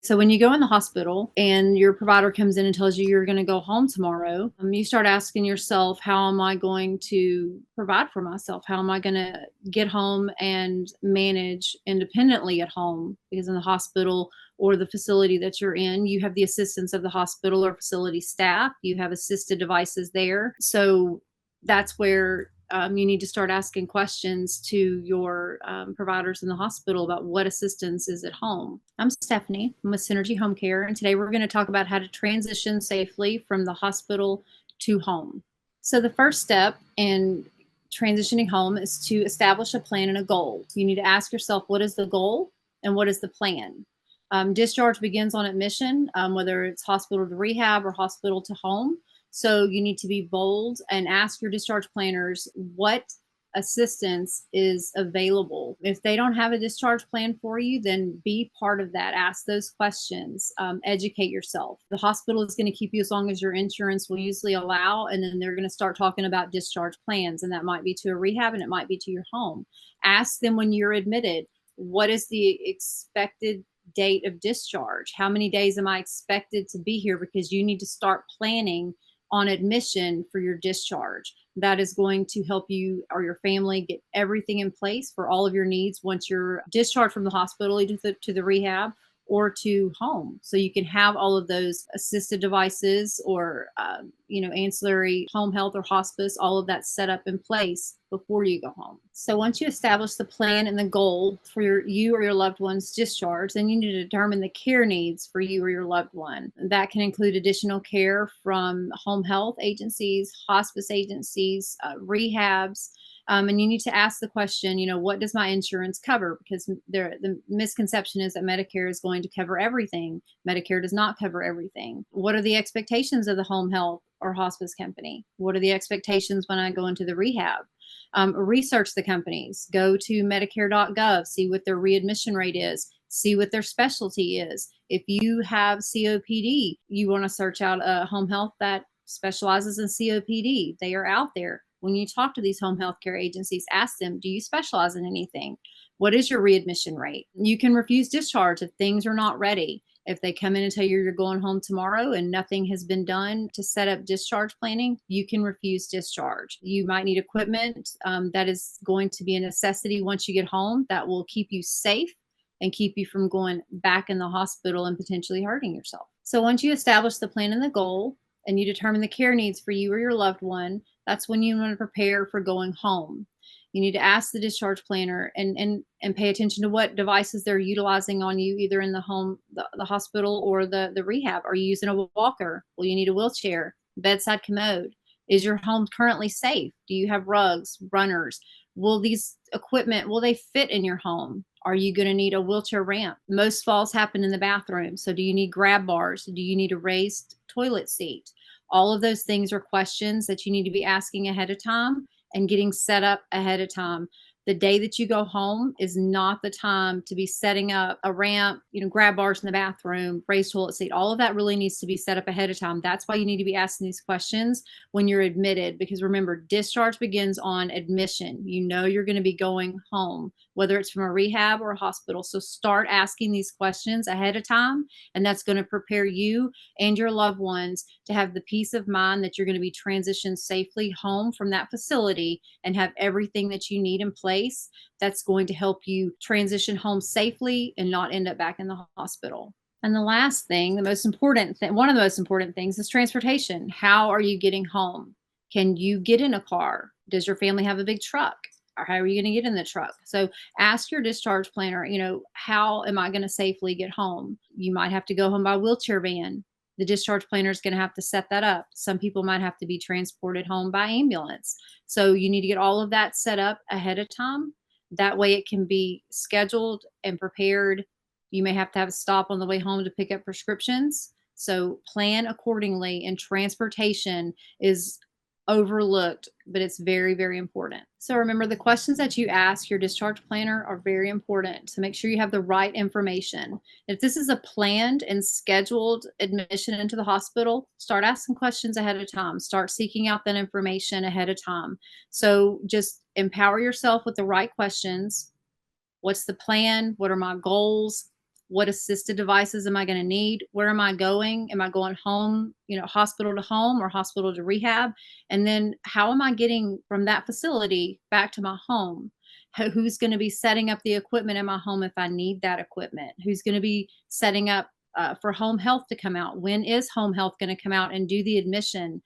So when you go in the hospital and your provider comes in and tells you you're going to go home tomorrow, you start asking yourself, how am I going to provide for myself? How am I going to get home and manage independently at home? Because in the hospital or the facility that you're in, you have the assistance of the hospital or facility staff. You have assisted devices there. So that's where you need to start asking questions to your providers in the hospital about what assistance is at home. I'm Stephanie. I'm with SYNERGY HomeCare, and today we're going to talk about how to transition safely from the hospital to home. So the first step in transitioning home is to establish a plan and a goal. You need to ask yourself, what is the goal and what is the plan? Discharge begins on admission, whether it's hospital to rehab or hospital to home. So you need to be bold and ask your discharge planners what assistance is available. If they don't have a discharge plan for you, then be part of that. Ask those questions, educate yourself. The hospital is going to keep you as long as your insurance will usually allow, and then they're going to start talking about discharge plans, and that might be to a rehab and it might be to your home. Ask them when you're admitted, what is the expected date of discharge? How many days am I expected to be here? Because you need to start planning on admission for your discharge. That is going to help you or your family get everything in place for all of your needs once you're discharged from the hospital, either to the rehab or to home. So you can have all of those assisted devices or, ancillary home health or hospice, all of that set up in place before you go home. So once you establish the plan and the goal for you or your loved one's discharge, then you need to determine the care needs for you or your loved one. That can include additional care from home health agencies, hospice agencies, rehabs. And you need to ask the question, what does my insurance cover? Because the misconception is that Medicare is going to cover everything. Medicare does not cover everything. What are the expectations of the home health or hospice company? What are the expectations when I go into the rehab? Research the companies. Go to Medicare.gov, see what their readmission rate is, see what their specialty is. If you have COPD, you want to search out a home health that specializes in COPD. They are out there. When you talk to these home health care agencies, ask them, do you specialize in anything? What is your readmission rate? You can refuse discharge if things are not ready. If they come in and tell you you're going home tomorrow and nothing has been done to set up discharge planning, you can refuse discharge. You might need equipment that is going to be a necessity once you get home that will keep you safe and keep you from going back in the hospital and potentially hurting yourself. So once you establish the plan and the goal, and you determine the care needs for you or your loved one, that's when you want to prepare for going home. You need to ask the discharge planner and pay attention to what devices they're utilizing on you, either in the home, the hospital, or the rehab. Are you using a walker? Well, you need a wheelchair, bedside commode. Is your home currently safe? Do you have rugs, runners? Will these equipment, will they fit in your home? Are you going to need a wheelchair ramp? Most falls happen in the bathroom. So do you need grab bars? Do you need a raised toilet seat? All of those things are questions that you need to be asking ahead of time and getting set up ahead of time. The day that you go home is not the time to be setting up a ramp, grab bars in the bathroom, raised toilet seat. All of that really needs to be set up ahead of time. That's why you need to be asking these questions when you're admitted, because remember, discharge begins on admission. You're going to be going home, whether it's from a rehab or a hospital. So start asking these questions ahead of time, and that's going to prepare you and your loved ones to have the peace of mind that you're going to be transitioned safely home from that facility and have everything that you need in place that's going to help you transition home safely and not end up back in the hospital. And the last thing, one of the most important things is transportation. How are you getting home? Can you get in a car? Does your family have a big truck? Or how are you going to get in the truck? So ask your discharge planner, how am I going to safely get home? You might have to go home by wheelchair van. The discharge planner is going to have to set that up. Some people might have to be transported home by ambulance. So you need to get all of that set up ahead of time. That way it can be scheduled and prepared. You may have to have a stop on the way home to pick up prescriptions. So plan accordingly, and transportation is overlooked, but it's very, very important. So remember, the questions that you ask your discharge planner are very important. So make sure you have the right information. If this is a planned and scheduled admission into the hospital, start asking questions ahead of time. Start seeking out that information ahead of time. So just empower yourself with the right questions. What's the plan? What are my goals? What assisted devices am I going to need? Where am I going? Am I going home, hospital to home or hospital to rehab? And then how am I getting from that facility back to my home? Who's going to be setting up the equipment in my home if I need that equipment? Who's going to be setting up for home health to come out? When is home health going to come out and do the admission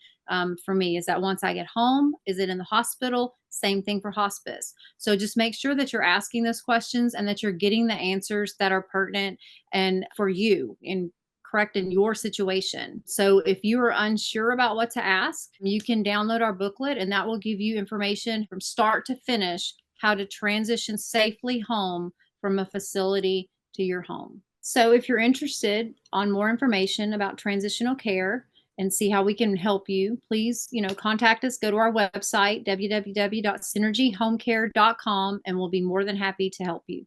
for me? Is that once I get home? Is it in the hospital? Same thing for hospice. So just make sure that you're asking those questions and that you're getting the answers that are pertinent and for you and correct in your situation. So if you are unsure about what to ask, you can download our booklet and that will give you information from start to finish how to transition safely home from a facility to your home. So if you're interested on more information about transitional care and see how we can help you, please, contact us. Go to our website, www.synergyhomecare.com, and we'll be more than happy to help you.